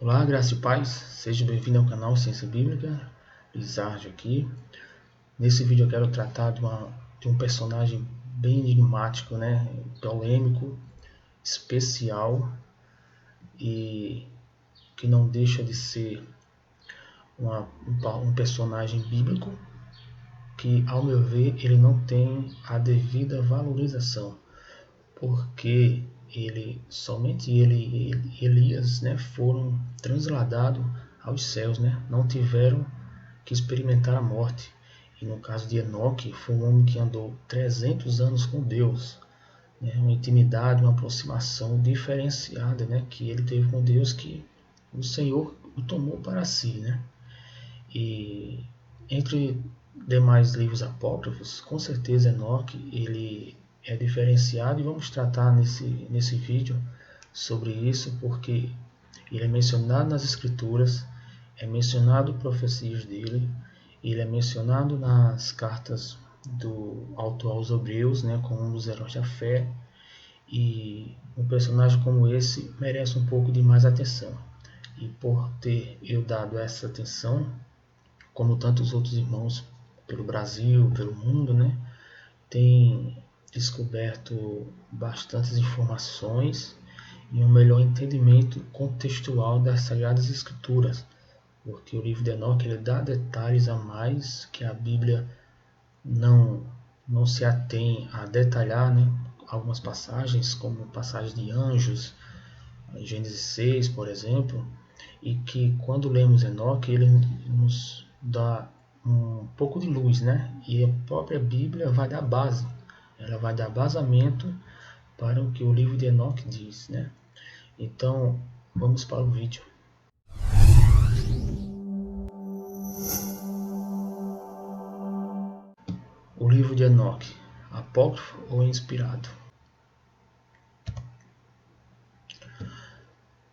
Olá, graça e paz, seja bem-vindo ao canal Ciência Bíblica, Lizardi aqui. Nesse vídeo eu quero tratar de um personagem bem enigmático, polêmico, especial e que não deixa de ser um personagem bíblico que, ao meu ver, ele não tem a devida valorização, porque somente ele e Elias, foram transladados aos céus, não tiveram que experimentar a morte. E no caso de Enoque, foi um homem que andou 300 anos com Deus, uma intimidade, uma aproximação diferenciada, que ele teve com Deus, que o Senhor o tomou para si, E entre demais livros apócrifos, com certeza Enoque ele é diferenciado, e vamos tratar nesse vídeo sobre isso, porque ele é mencionado nas Escrituras, é mencionado profecias dele, ele é mencionado nas cartas do autor aos Hebreus, como um dos heróis da fé, e um personagem como esse merece um pouco de mais atenção. E por ter eu dado essa atenção, como tantos outros irmãos pelo Brasil, pelo mundo, tem descoberto bastantes informações e um melhor entendimento contextual das Sagradas Escrituras, porque o livro de Enoque ele dá detalhes a mais que a Bíblia não se atém a detalhar, algumas passagens, como passagens de anjos, Gênesis 6, por exemplo, e que quando lemos Enoque ele nos dá um pouco de luz, e a própria Bíblia vai dar base, ela vai dar basamento para o que o livro de Enoque diz, Então, vamos para o vídeo. O livro de Enoque, apócrifo ou inspirado?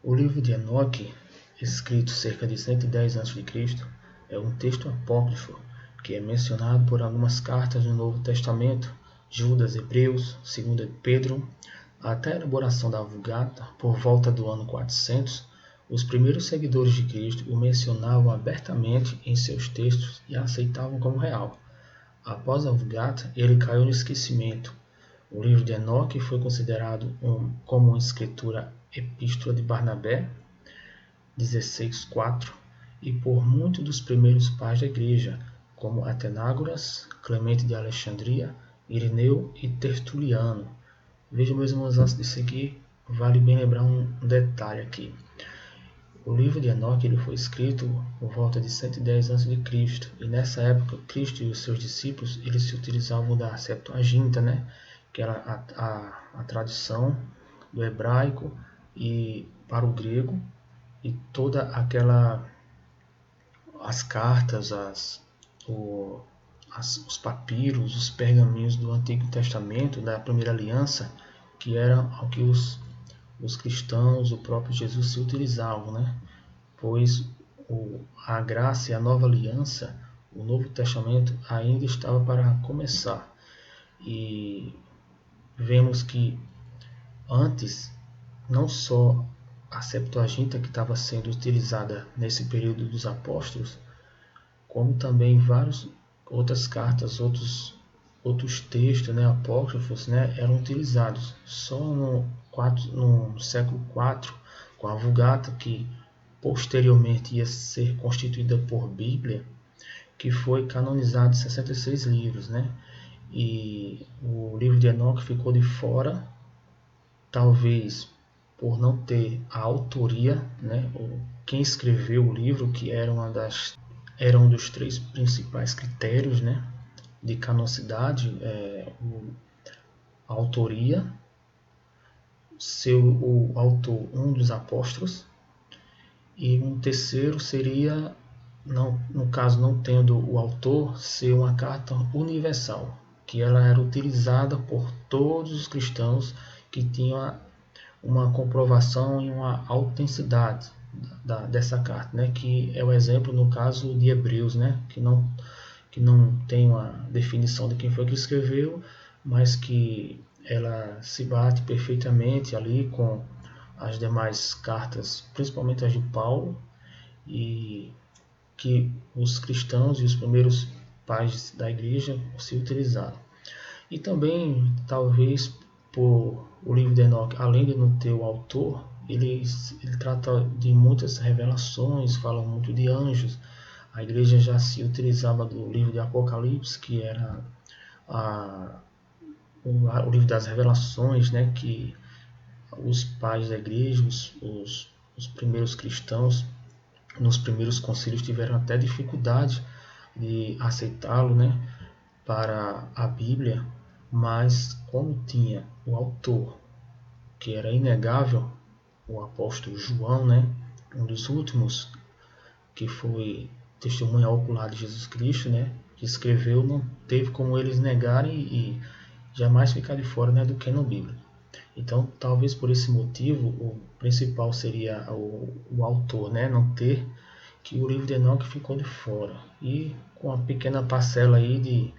O livro de Enoque, escrito cerca de 110 a.C., é um texto apócrifo que é mencionado por algumas cartas do Novo Testamento, Judas, Hebreus, 2 Pedro. Até a elaboração da Vulgata, por volta do ano 400, os primeiros seguidores de Cristo o mencionavam abertamente em seus textos e a aceitavam como real. Após a Vulgata, ele caiu no esquecimento. O livro de Enoque foi considerado como uma escritura epístola de Barnabé, 16:4, e por muitos dos primeiros pais da igreja, como Atenágoras, Clemente de Alexandria, Irineu e Tertuliano. Vejam, meus irmãos, antes de seguir, vale bem lembrar um detalhe aqui. O livro de Enoque ele foi escrito por volta de 110 a.C. E nessa época, Cristo e os seus discípulos eles se utilizavam da Septuaginta, que era a tradução do hebraico e para o grego, e toda as cartas, os papiros, os pergaminhos do Antigo Testamento, da Primeira Aliança, que eram o que os cristãos, o próprio Jesus se utilizavam, pois a graça e a nova aliança, o Novo Testamento ainda estava para começar. E vemos que antes, não só a Septuaginta que estava sendo utilizada nesse período dos apóstolos, como também várias outras cartas, outros textos apócrifos eram utilizados. Só no século IV, com a Vulgata, que posteriormente ia ser constituída por Bíblia, que foi canonizado 66 livros, E o livro de Enoque ficou de fora, talvez por não ter a autoria, quem escreveu o livro, que era um dos três principais critérios, de canonicidade, a autoria, ser o autor um dos apóstolos, e um terceiro seria, no caso não tendo o autor, ser uma carta universal, que ela era utilizada por todos os cristãos que tinham uma comprovação e uma autenticidade dessa carta, que é o exemplo no caso de Hebreus, que não tem uma definição de quem foi que escreveu, mas que ela se bate perfeitamente ali com as demais cartas, principalmente as de Paulo, e que os cristãos e os primeiros pais da igreja se utilizaram. E também, talvez, por o livro de Enoque, além de não ter o autor, ele trata de muitas revelações, fala muito de anjos. A igreja já se utilizava do livro de Apocalipse, que era o livro das revelações, né, que os pais da igreja, os primeiros cristãos, nos primeiros concílios tiveram até dificuldade de aceitá-lo, né, para a Bíblia, mas como tinha o autor, que era inegável, o apóstolo João, né, um dos últimos que foi testemunha ocular de Jesus Cristo, né, que escreveu, não teve como eles negarem e jamais ficar de fora, né, do canon bíblico. Então, talvez por esse motivo, o principal seria o autor, né, não ter, que o livro de Enoque ficou de fora. E com uma pequena parcela aí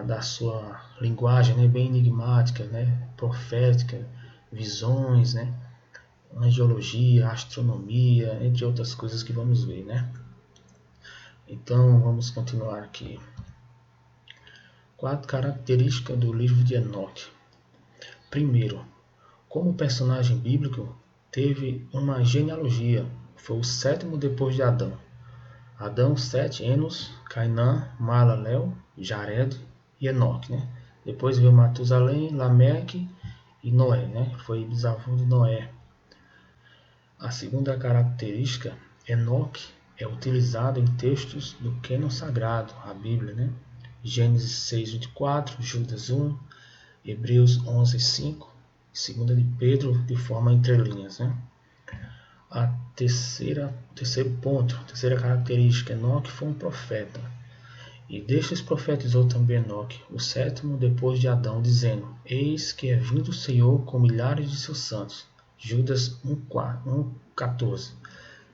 da sua linguagem, né, bem enigmática, né, profética, visões, né, angiologia, astronomia, entre outras coisas que vamos ver, né. Então, vamos continuar aqui. 4 características do livro de Enoque. Primeiro, como personagem bíblico, teve uma genealogia. Foi o sétimo depois de Adão. Adão, Sete, Enos, Cainã, Maalalel, Jared e Enoque, né? Depois veio Matusalém, Lameque e Noé, né? Foi bisavô de Noé. A segunda característica, Enoque é utilizado em textos do cânon sagrado, a Bíblia, né? Gênesis 6:24, Judas 1, Hebreus 11:5, 2 de Pedro de forma entre linhas, né? A terceiro ponto, a terceira característica, Enoque foi um profeta. E destes profetizou também Enoque, o sétimo depois de Adão, dizendo: Eis que é vindo o Senhor com milhares de seus santos. Judas 1:14.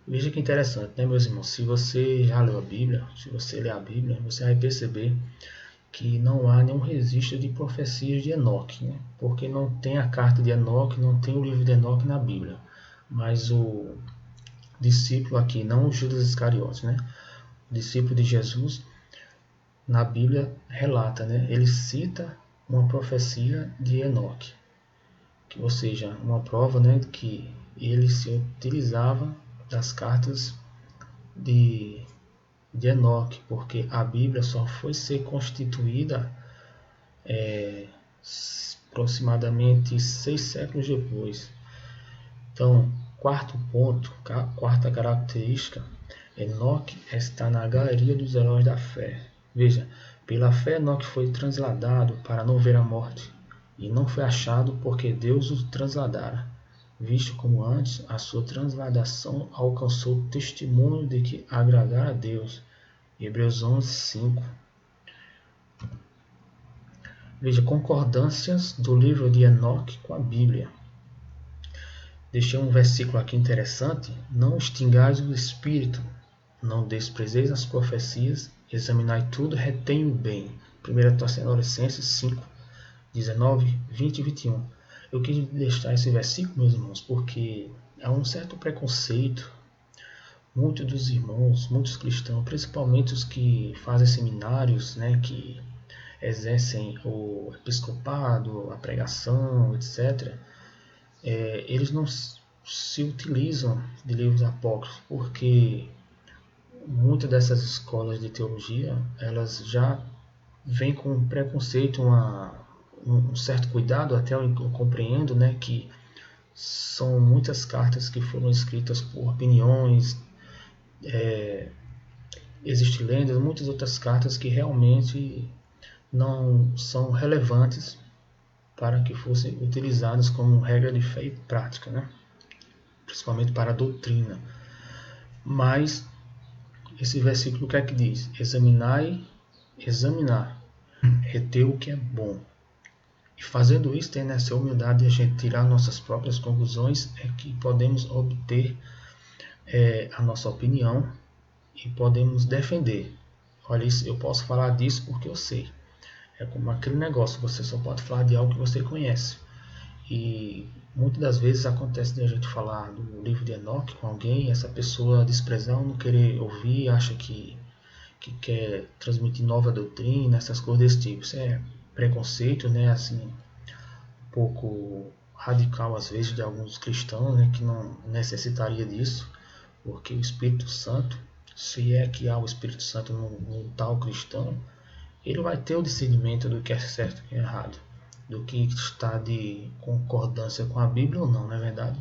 Veja que interessante, né, meus irmãos? Se você já leu a Bíblia, se você lê a Bíblia, você vai perceber que não há nenhum registro de profecias de Enoque, né? Porque não tem a carta de Enoque, não tem o livro de Enoque na Bíblia. Mas o discípulo aqui, não o Judas Iscariotes, né? O discípulo de Jesus, na Bíblia relata, né? Ele cita uma profecia de Enoque, ou seja, uma prova, né, que ele se utilizava das cartas de Enoque, porque a Bíblia só foi ser constituída aproximadamente 6 séculos depois. Então, quarto ponto, quarta característica, Enoque está na galeria dos heróis da fé. Veja, pela fé Enoque foi transladado para não ver a morte, e não foi achado porque Deus o transladara, visto como antes a sua transladação alcançou testemunho de que agradara a Deus. Hebreus 11:5. Veja, concordâncias do livro de Enoque com a Bíblia. Deixei um versículo aqui interessante. Não extingais o espírito, não desprezeis as profecias, examinai tudo, retém o bem. 1 Tessalonicenses 5, 19, 20 e 21. Eu quis deixar esse versículo, meus irmãos, porque há um certo preconceito. Muitos dos irmãos, muitos cristãos, principalmente os que fazem seminários, né, que exercem o episcopado, a pregação, etc., eles não se utilizam de livros apócrifos, porque muitas dessas escolas de teologia, elas já vêm com um preconceito, um certo cuidado, até eu compreendo, né, que são muitas cartas que foram escritas por opiniões, existem lendas, muitas outras cartas que realmente não são relevantes para que fossem utilizadas como regra de fé e prática, né? Principalmente para a doutrina. Mas esse versículo o que é que diz? Examinar, reter o que é bom. E fazendo isso, tendo essa humildade de a gente tirar nossas próprias conclusões, é que podemos obter a nossa opinião e podemos defender. Olha, isso, eu posso falar disso porque eu sei. É como aquele negócio, você só pode falar de algo que você conhece. E muitas das vezes acontece de a gente falar do livro de Enoque com alguém e essa pessoa desprezar ou não querer ouvir, acha que quer transmitir nova doutrina, essas coisas desse tipo. Isso é preconceito, né? Assim, um pouco radical às vezes de alguns cristãos, né? Que não necessitaria disso, porque o Espírito Santo, se é que há o Espírito Santo no tal cristão, ele vai ter o discernimento do que é certo e que é errado, do que está de concordância com a Bíblia ou não, não é verdade?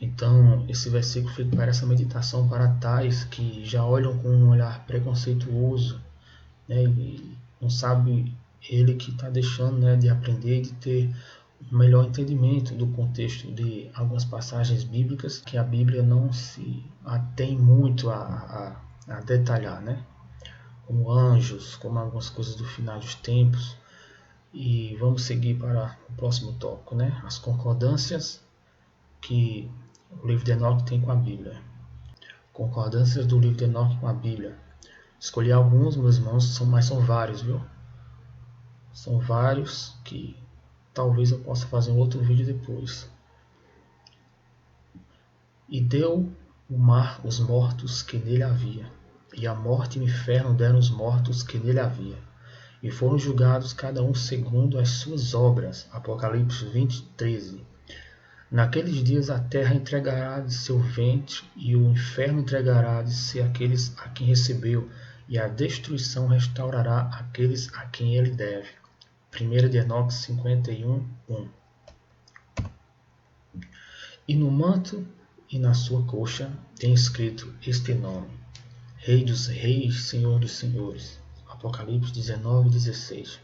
Então, esse versículo fica para essa meditação para tais que já olham com um olhar preconceituoso, né, e não sabe ele que está deixando, né, de aprender e de ter um melhor entendimento do contexto de algumas passagens bíblicas que a Bíblia não se atém muito a detalhar, né? Como anjos, como algumas coisas do final dos tempos. E vamos seguir para o próximo tópico, né? As concordâncias que o livro de Enoque tem com a Bíblia. Concordâncias do livro de Enoque com a Bíblia. Escolhi alguns, meus irmãos, mas são vários, viu? São vários que talvez eu possa fazer um outro vídeo depois. E deu o mar os mortos que nele havia, e a morte e o inferno deram os mortos que nele havia. E foram julgados cada um segundo as suas obras. Apocalipse 20, 13. Naqueles dias a terra entregará de seu ventre, e o inferno entregará de si aqueles a quem recebeu, e a destruição restaurará aqueles a quem ele deve. 1 de Enoque 51, 1. E no manto e na sua coxa tem escrito este nome: Rei dos reis, Senhor dos senhores. Apocalipse 19, 16.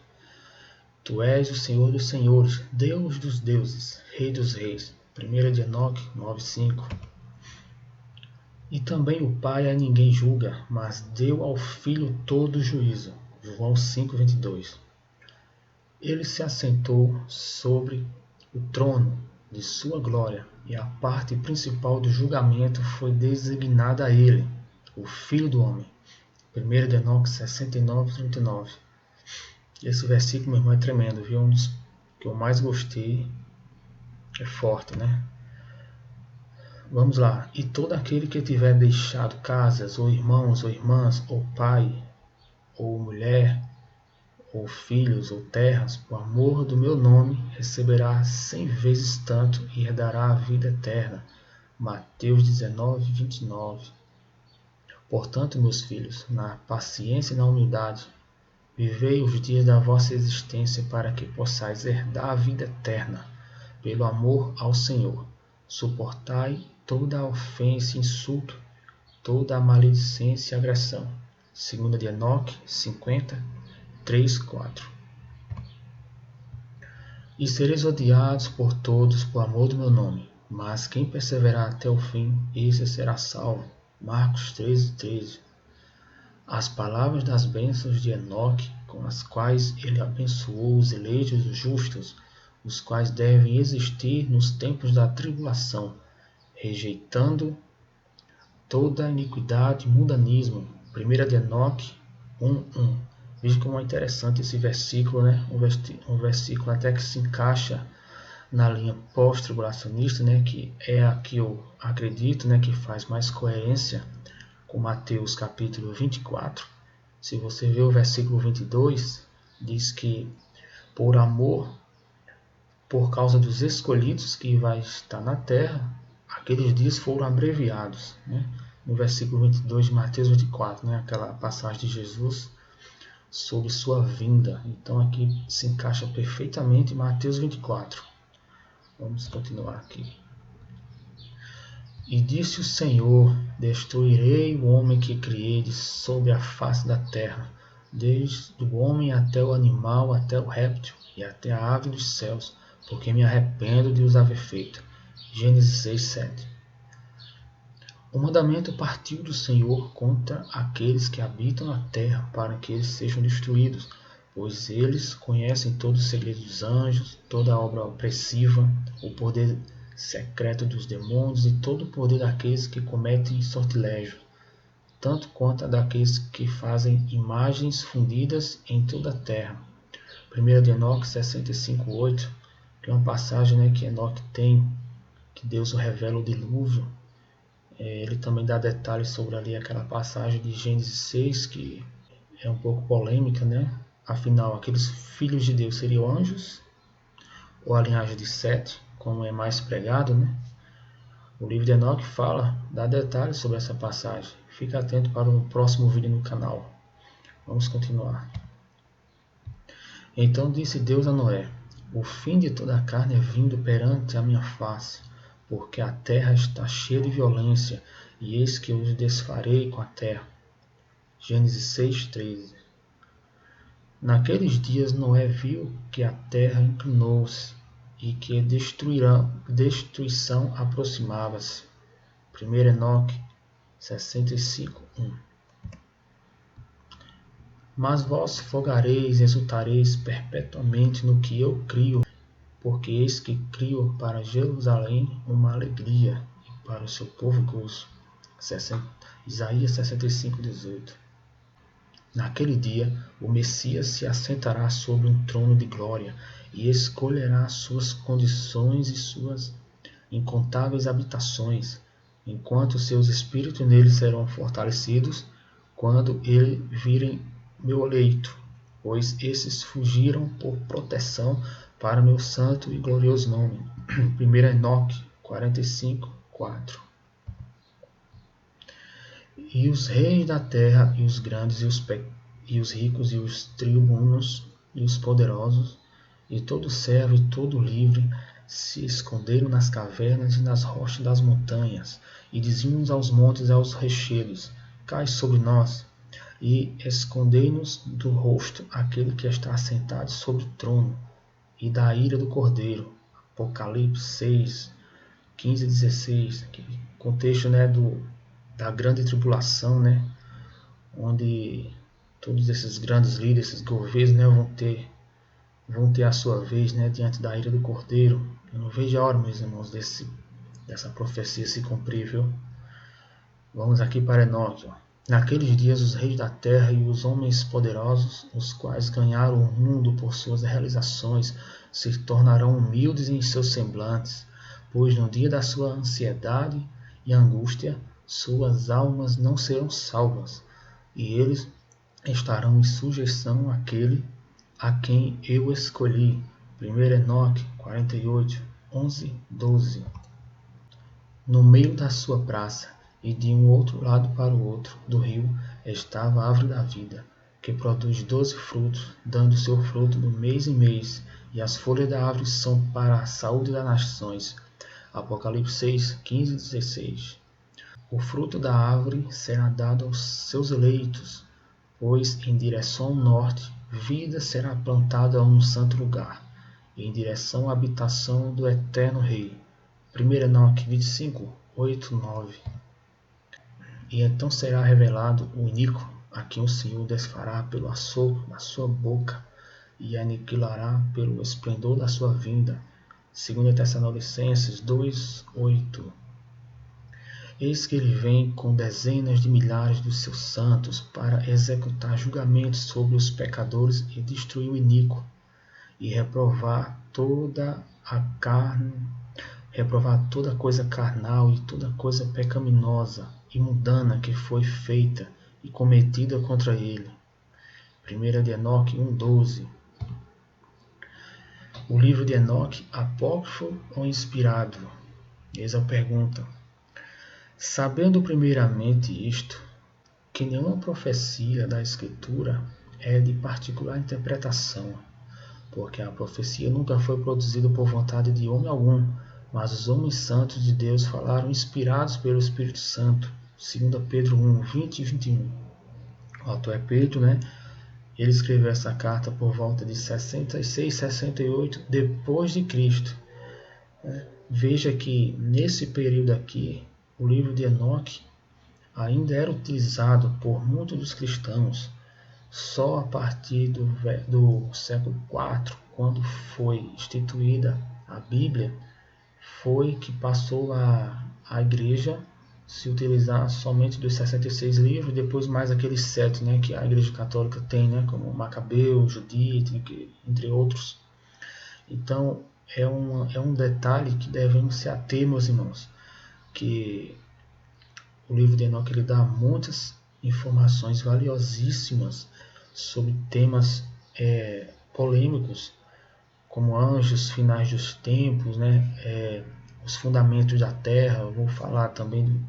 Tu és o Senhor dos senhores, Deus dos deuses, Rei dos reis. 1 de Enoque 9:5. E também o Pai a ninguém julga, mas deu ao Filho todo o juízo. João 5:22. Ele se assentou sobre o trono de sua glória, e a parte principal do julgamento foi designada a ele, o Filho do Homem. 1 de Enoque 69:39. Esse versículo, meu irmão, é tremendo, viu? Um dos que eu mais gostei. É forte, né? Vamos lá. E todo aquele que tiver deixado casas, ou irmãos, ou irmãs, ou pai, ou mulher, ou filhos, ou terras, por amor do meu nome, receberá 100 vezes tanto e herdará a vida eterna. Mateus 19, 29. Portanto, meus filhos, na paciência e na humildade, vivei os dias da vossa existência para que possais herdar a vida eterna. Pelo amor ao Senhor, suportai toda a ofensa e insulto, toda a maledicência e agressão. 2 de Enoque 50, 3, 4. E sereis odiados por todos por amor do meu nome, mas quem perseverar até o fim, esse será salvo. Marcos 13, 13. As palavras das bênçãos de Enoque, com as quais ele abençoou os eleitos e os justos, os quais devem existir nos tempos da tribulação, rejeitando toda iniquidade e mundanismo. 1 de Enoque 1:1. Veja como é interessante esse versículo, né? Um versículo até que se encaixa na linha pós-tribulacionista, né? Que é a que eu acredito, né? Que faz mais coerência com Mateus capítulo 24. Se você ver o versículo 22, diz que por amor, por causa dos escolhidos que vai estar na terra, aqueles dias foram abreviados, né? No versículo 22 de Mateus 24, né? Aquela passagem de Jesus sobre sua vinda. Então aqui se encaixa perfeitamente em Mateus 24. Vamos continuar aqui. E disse o Senhor: destruirei o homem que criei de sobre a face da terra, desde o homem até o animal, até o réptil e até a ave dos céus, porque me arrependo de os haver feito. Gênesis 6:7. O mandamento partiu do Senhor contra aqueles que habitam na terra, para que eles sejam destruídos, pois eles conhecem todo o segredo dos anjos, toda a obra opressiva, o poder secreto dos demônios e todo o poder daqueles que cometem sortilégio, tanto quanto a daqueles que fazem imagens fundidas em toda a terra. 1 de Enoque 65:8. Tem uma passagem, né, que Enoque tem, que Deus o revela o dilúvio. Ele também dá detalhes sobre ali aquela passagem de Gênesis 6, que é um pouco polêmica, né? Afinal, aqueles filhos de Deus seriam anjos ou a linhagem de Sete, como é mais pregado, né? O livro de Enoque dá detalhes sobre essa passagem. Fique atento para o próximo vídeo no canal. Vamos continuar. Então disse Deus a Noé: o fim de toda a carne é vindo perante a minha face, porque a terra está cheia de violência, e eis que eu os desfarei com a terra. Gênesis 6:13. Naqueles dias Noé viu que a terra inclinou-se e que a destruição aproximava-se. 1 Enoque 65:1. Mas vós folgareis e exultareis perpetuamente no que eu crio, porque eis que crio para Jerusalém uma alegria e para o seu povo gozo. Isaías 65:18. Naquele dia, o Messias se assentará sobre um trono de glória e escolherá suas condições e suas incontáveis habitações, enquanto seus espíritos nele serão fortalecidos, quando ele virem meu leito, pois esses fugiram por proteção para meu santo e glorioso nome. 1 Enoque 45:4. E os reis da terra, e os grandes, e os ricos, e os tribunos, e os poderosos, e todo servo e todo livre, se esconderam nas cavernas e nas rochas das montanhas, e diziam uns aos montes e aos rochedos: cai sobre nós, e escondei-nos do rosto aquele que está assentado sobre o trono, e da ira do Cordeiro. Apocalipse 6, 15 e 16, contexto, né, da grande tribulação, né, onde todos esses grandes líderes, esses governos, né, vão ter a sua vez, né, diante da ira do Cordeiro. Eu não vejo a hora, meus irmãos, dessa profecia se cumprir, viu? Vamos aqui para Enoque. Naqueles dias os reis da terra e os homens poderosos, os quais ganharam o mundo por suas realizações, se tornarão humildes em seus semblantes, pois no dia da sua ansiedade e angústia, suas almas não serão salvas, e eles estarão em sujeição àquele a quem eu escolhi. 1 Enoque 48, 11, 12. No meio da sua praça, e de um outro lado para o outro do rio, estava a árvore da vida, que produz 12 frutos, dando seu fruto do mês em mês, e as folhas da árvore são para a saúde das nações. Apocalipse 6, 15 e 16. O fruto da árvore será dado aos seus eleitos, pois em direção ao norte, vida será plantada a um santo lugar, e em direção à habitação do eterno Rei. 1 Enoque 25, 8, 9. E então será revelado o iníquo, a quem o Senhor desfará pelo assopro da sua boca, e aniquilará pelo esplendor da sua vinda. 2 Tessalonicenses 2, 8. Eis que ele vem com dezenas de milhares dos seus santos para executar julgamentos sobre os pecadores e destruir o iníquo, e reprovar toda coisa carnal e toda coisa pecaminosa e mundana que foi feita e cometida contra ele. 1 de Enoque 1:12. O livro de Enoque, apócrifo ou inspirado? Eis a pergunta. Sabendo primeiramente isto, que nenhuma profecia da Escritura é de particular interpretação, porque a profecia nunca foi produzida por vontade de homem algum, mas os homens santos de Deus falaram inspirados pelo Espírito Santo. 2 Pedro 1, 20 e 21. O autor é Pedro, né? Ele escreveu essa carta por volta de 66, 68 depois de Cristo. Veja que nesse período aqui, o livro de Enoque ainda era utilizado por muitos dos cristãos. Só a partir do século IV, quando foi instituída a Bíblia, foi que passou a igreja se utilizar somente dos 66 livros, depois mais aqueles 7, né, que a Igreja Católica tem, né, como Macabeu, Judite, entre outros. Então, é um detalhe que devemos se ater, meus irmãos, que o livro de Enoque ele dá muitas informações valiosíssimas sobre temas polêmicos, como anjos, finais dos tempos, né? Os fundamentos da Terra. Eu vou falar também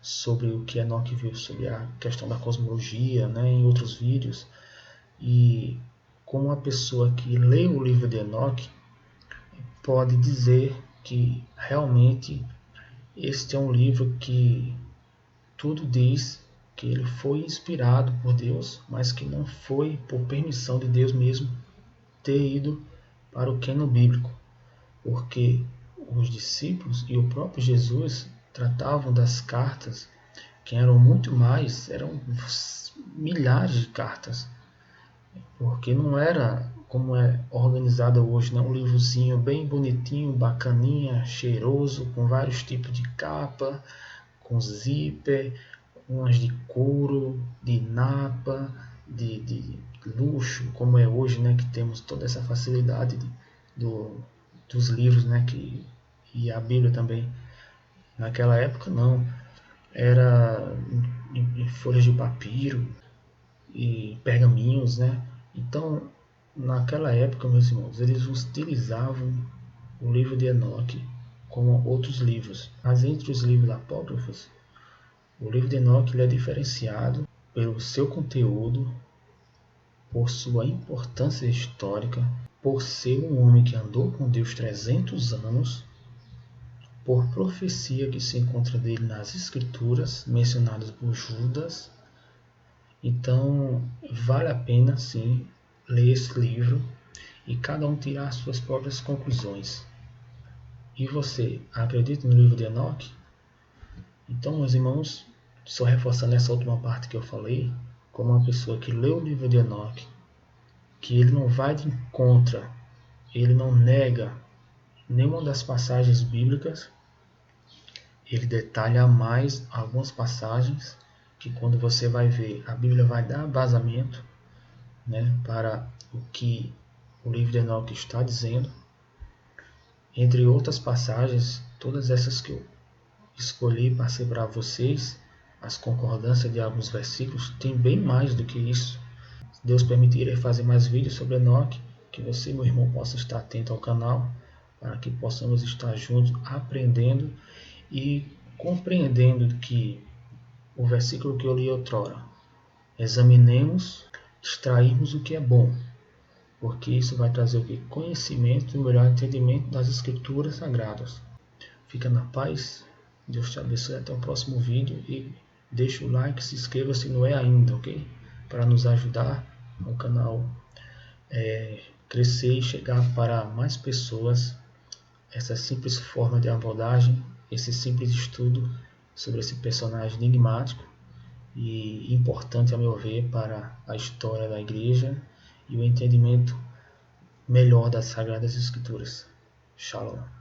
sobre o que Enoque viu sobre a questão da cosmologia, né? Em outros vídeos. E como uma pessoa que lê o livro de Enoque pode dizer que realmente este é um livro que tudo diz que ele foi inspirado por Deus, mas que não foi por permissão de Deus mesmo ter ido para o cânon bíblico, porque os discípulos e o próprio Jesus tratavam das cartas, que eram muito mais, eram milhares de cartas, porque não era como é organizado hoje, né? Um livrozinho bem bonitinho, bacaninha, cheiroso, com vários tipos de capa, com zíper, umas de couro, de napa, de luxo, como é hoje, né? Que temos toda essa facilidade dos livros, né? E a Bíblia também. Naquela época não, era em folhas de papiro e pergaminhos, né? Então, naquela época, meus irmãos, eles utilizavam o livro de Enoque como outros livros. Mas entre os livros apócrifos, o livro de Enoque ele é diferenciado pelo seu conteúdo, por sua importância histórica, por ser um homem que andou com Deus 300 anos, por profecia que se encontra dele nas Escrituras, mencionadas por Judas. Então, vale a pena, sim, ler esse livro e cada um tirar suas próprias conclusões. E você, acredita no livro de Enoque? Então, meus irmãos, só reforçando essa última parte que eu falei, como uma pessoa que lê o livro de Enoque, que ele não vai de encontro, ele não nega nenhuma das passagens bíblicas, ele detalha mais algumas passagens que quando você vai ver, a Bíblia vai dar vazamento, né, para o que o livro de Enoque está dizendo. Entre outras passagens, todas essas que eu escolhi passei para vocês, as concordâncias de alguns versículos, tem bem mais do que isso. Se Deus permitir, irei fazer mais vídeos sobre Enoque, que você, meu irmão, possa estar atento ao canal, para que possamos estar juntos aprendendo e compreendendo que o versículo que eu li outrora, examinemos, extrairmos o que é bom, porque isso vai trazer o que? Conhecimento e melhor entendimento das Escrituras Sagradas. Fica na paz, Deus te abençoe, até o próximo vídeo e deixa o like, se inscreva se não é ainda, ok? Para nos ajudar o canal crescer e chegar para mais pessoas essa simples forma de abordagem, esse simples estudo sobre esse personagem enigmático e importante, a meu ver, para a história da igreja e o entendimento melhor das Sagradas Escrituras. Shalom.